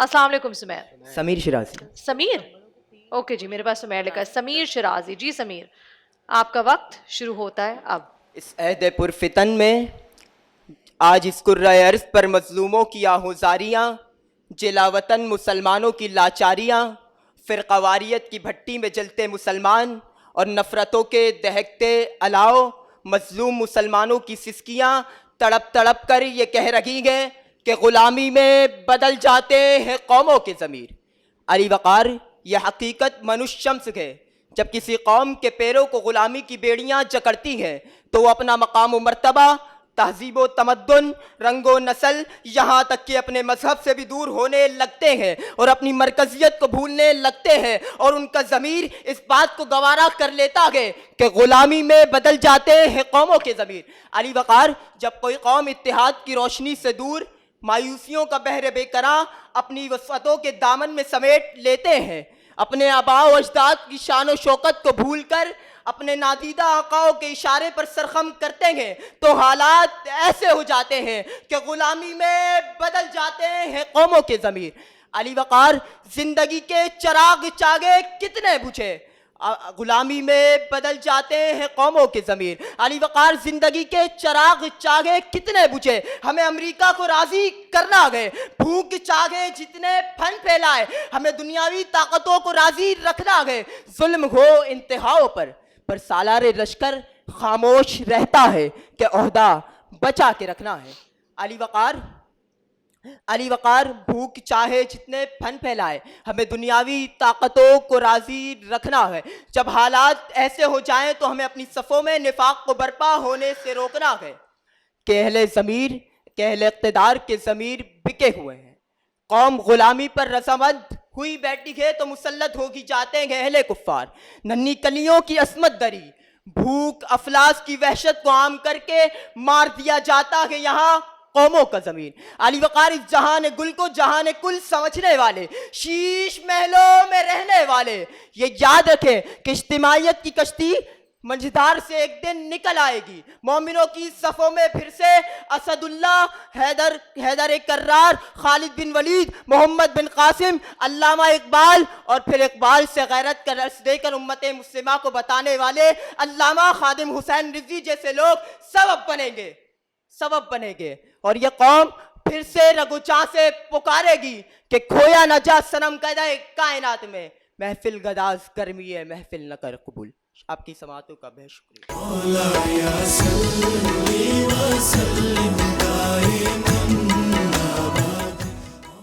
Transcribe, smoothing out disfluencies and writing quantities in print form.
السلام علیکم سمیر. سمیر شرازی. سمیر اوکے جی, میرے پاس سمیر لکھا ہے. سمیر شرازی. جی سمیر, آپ کا وقت شروع ہوتا ہے اب. اس عہد پرفتن میں آج اس کرۂ ارض پر مظلوموں کی آہوزاریاں, جلا وطن مسلمانوں کی لاچاریاں, فرقہ واریت کی بھٹی میں جلتے مسلمان اور نفرتوں کے دہکتے الاؤ, مظلوم مسلمانوں کی سسکیاں تڑپ تڑپ کر یہ کہہ رہی ہیں کہ غلامی میں بدل جاتے ہیں قوموں کے ضمیر. علی وقار, یہ حقیقت منوش شمس ہے. جب کسی قوم کے پیروں کو غلامی کی بیڑیاں جکڑتی ہیں تو وہ اپنا مقام و مرتبہ, تہذیب و تمدن, رنگ و نسل, یہاں تک کہ اپنے مذہب سے بھی دور ہونے لگتے ہیں اور اپنی مرکزیت کو بھولنے لگتے ہیں, اور ان کا ضمیر اس بات کو گوارا کر لیتا ہے کہ غلامی میں بدل جاتے ہیں قوموں کے ضمیر. علی وقار, جب کوئی قوم اتحاد کی روشنی سے دور مایوسیوں کا بحر بے کراں اپنی وسعتوں کے دامن میں سمیٹ لیتے ہیں, اپنے آباء و اجداد کی شان و شوکت کو بھول کر اپنے نادیدہ آقاؤں کے اشارے پر سرخم کرتے ہیں, تو حالات ایسے ہو جاتے ہیں کہ غلامی میں بدل جاتے ہیں قوموں کے ضمیر. علی وقار, زندگی کے چراغ چاگے کتنے بجھے, غلامی میں بدل جاتے ہیں قوموں کے ضمیر. علی وقار, زندگی کے چراغ چاگے کتنے بجھے, ہمیں امریکہ کو راضی کرنا گئے, بھوک چاگے جتنے پھن پھیلائے, ہمیں دنیاوی طاقتوں کو راضی رکھنا گئے. ظلم ہو انتہاؤں پر سالار لشکر خاموش رہتا ہے کہ عہدہ بچا کے رکھنا ہے. علی وقار, بھوک چاہے جتنے پھن پھیلائے, ہمیں دنیاوی طاقتوں کو راضی رکھنا ہے. جب حالات ایسے ہو جائیں تو ہمیں اپنی صفوں میں نفاق کو برپا ہونے سے روکنا ہے کہ اہل اقتدار کے ضمیر بکے ہوئے ہیں. قوم غلامی پر رضامند ہوئی بیٹھی ہے تو مسلط ہوگی جاتے ہیں اہل کفار. ننھی کلیوں کی عصمت دری, بھوک افلاس کی وحشت کو عام کر کے مار دیا جاتا ہے یہاں قوموں کا ضمیر. علی وقار, اس جہان گل کو جہان کل سمجھنے والے, شیش محلوں میں رہنے والے, یہ یاد رکھیں کہ اجتماعیت کی کشتی منجھدار سے ایک دن نکل آئے گی. مومنوں کی صفوں میں پھر سے اسد اللہ, حیدر کرار, خالد بن ولید, محمد بن قاسم, علامہ اقبال, اور پھر اقبال سے غیرت کا درس دے کر امت مسلمہ کو بتانے والے علامہ خادم حسین رضوی جیسے لوگ سبب بنیں گے. اور یہ قوم پھر سے رگو چاں سے پکارے گی کہ کھویا نہ جا صنم قیدہ کائنات میں, محفل گداز گرمی ہے محفل نہ کر قبول. آپ کی سماعتوں کا بہت شکریہ.